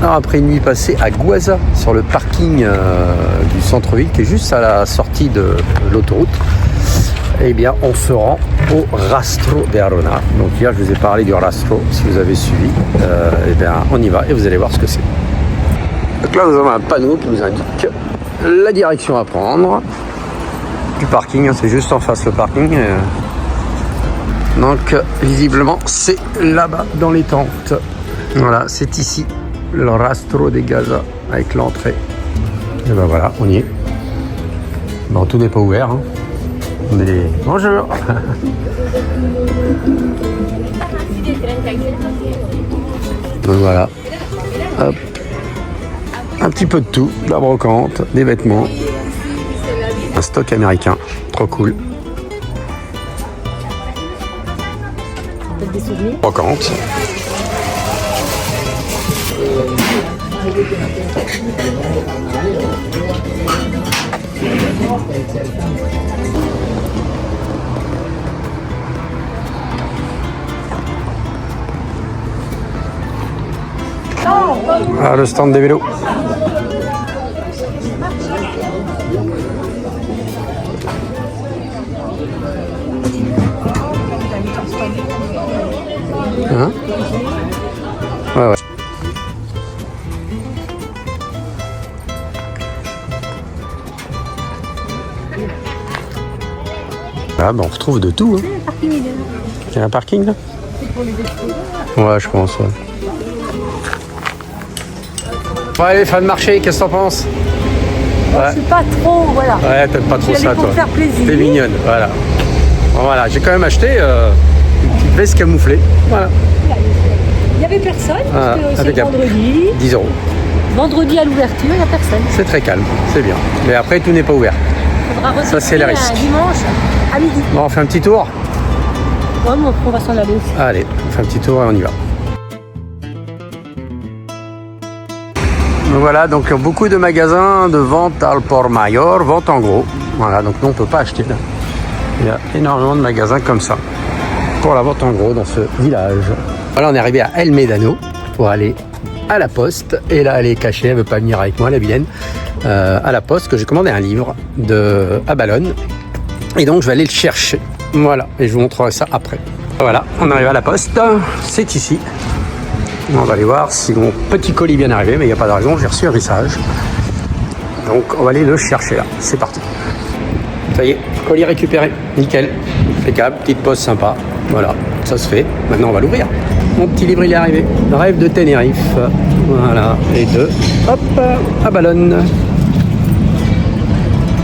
Alors après une nuit passée à Guaza, sur le parking du centre-ville, qui est juste à la sortie de l'autoroute, eh bien on se rend au Rastro de Arona. Donc hier je vous ai parlé du Rastro, si vous avez suivi, eh bien on y va et vous allez voir ce que c'est. Donc là nous avons un panneau qui nous indique la direction à prendre du parking, c'est juste en face le parking. Donc visiblement c'est là-bas dans les tentes. Voilà, c'est ici le Rastro de Gaza avec l'entrée. Et ben voilà, on y est. Bon, tout n'est pas ouvert. Hein. On est... Bonjour. Donc voilà. Hop. Un petit peu de tout, de la brocante, des vêtements. Un stock américain, trop cool. Brocante. Ah, le stand des vélos. Hein? Ouais, ouais. Ah, bah on retrouve de tout. Hein. Il y a un parking là? Ouais, je pense. Ouais. Bon, allez, fin de marché, qu'est-ce que t'en penses? Ouais. Je suis pas trop, voilà. Ouais, t'aimes pas trop ça, toi. Pour faire plaisir. T'es mignonne, voilà. Bon, voilà, j'ai quand même acheté une petite veste camouflée. Voilà. Il n'y avait personne, parce que c'est vendredi. 10 €. Vendredi à l'ouverture, il n'y a personne. C'est très calme, c'est bien. Mais après, tout n'est pas ouvert. Ça, c'est le risque. Dimanche à midi. Bon, on fait un petit tour? Ouais, on va s'en aller aussi. Allez, on fait un petit tour et on y va. Donc voilà, donc beaucoup de magasins de vente al por mayor, vente en gros. Voilà, donc nous on ne peut pas acheter là. Il y a énormément de magasins comme ça pour la vente en gros dans ce village. Voilà, on est arrivé à El Médano pour aller à la poste. Et là, elle est cachée, elle ne veut pas venir avec moi, la vilaine. À la poste, que j'ai commandé un livre à Ballone. Et donc je vais aller le chercher. Voilà, et je vous montrerai ça après. Voilà, on arrive à la poste, c'est ici. On va aller voir si mon petit colis vient d'arriver, mais il n'y a pas de raison, j'ai reçu un message. Donc on va aller le chercher là, c'est parti. Ça y est, colis récupéré, nickel, impeccable, petite poste sympa. Voilà, ça se fait, maintenant on va l'ouvrir. Mon petit livre il est arrivé, Rêve de Tenerife, voilà, et hop, à Ballone.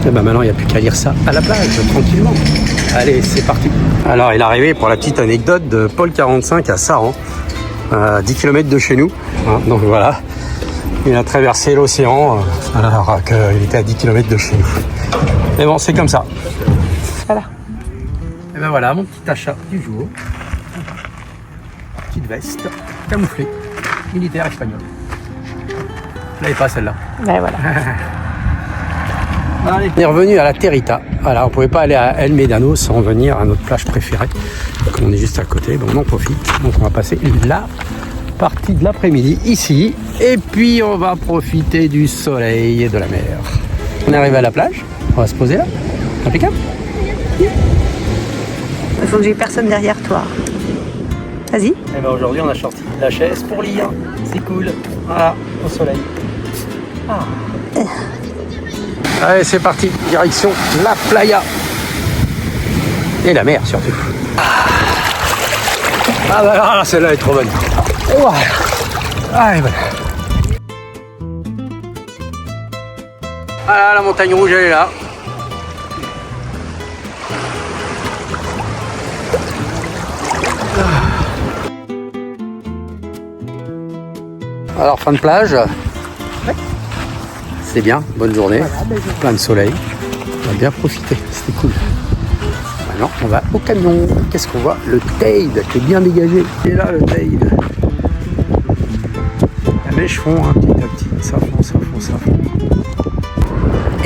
Et ben maintenant il n'y a plus qu'à lire ça à la plage, tranquillement. Allez, c'est parti. Alors il est arrivé, pour la petite anecdote, de Pôle 45 à Saran. 10 km de chez nous, donc voilà, il a traversé l'océan alors qu'il était à 10 km de chez nous. Mais bon, c'est comme ça. Voilà. Et ben voilà, mon petit achat du jour. Petite veste camouflée, militaire espagnole. Je l'avais pas celle-là. Ben voilà. Allez. On est revenu à la Territa. Voilà, on ne pouvait pas aller à El Médano sans venir à notre plage préférée. Comme on est juste à côté, bon, on en profite. Donc on va passer la partie de l'après-midi ici. Et puis on va profiter du soleil et de la mer. On est arrivé à la plage. On va se poser là. Impeccable. Il faut que j'ai personne derrière toi. Vas-y. Et ben aujourd'hui on a sorti la chaise pour lire. C'est cool. Voilà, au soleil. Ah. Allez, c'est parti, direction la playa. Et la mer, surtout. Ah bah là, celle-là est trop bonne. Voilà. Allez, voilà. Voilà, la montagne rouge, elle est là. Alors, fin de plage. Ouais. C'est bien, bonne journée, voilà, plein de soleil, on va bien profiter, c'était cool. Maintenant on va au camion, qu'est-ce qu'on voit? Le Teide qui est bien dégagé, et là le Teide. La mèche fond petit à petit, ça fond.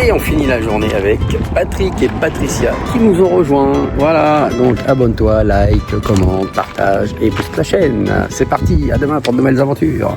Et on finit la journée avec Patrick et Patricia qui nous ont rejoints. Voilà, donc abonne-toi, like, commente, partage et pousse la chaîne. C'est parti, à demain pour de nouvelles aventures.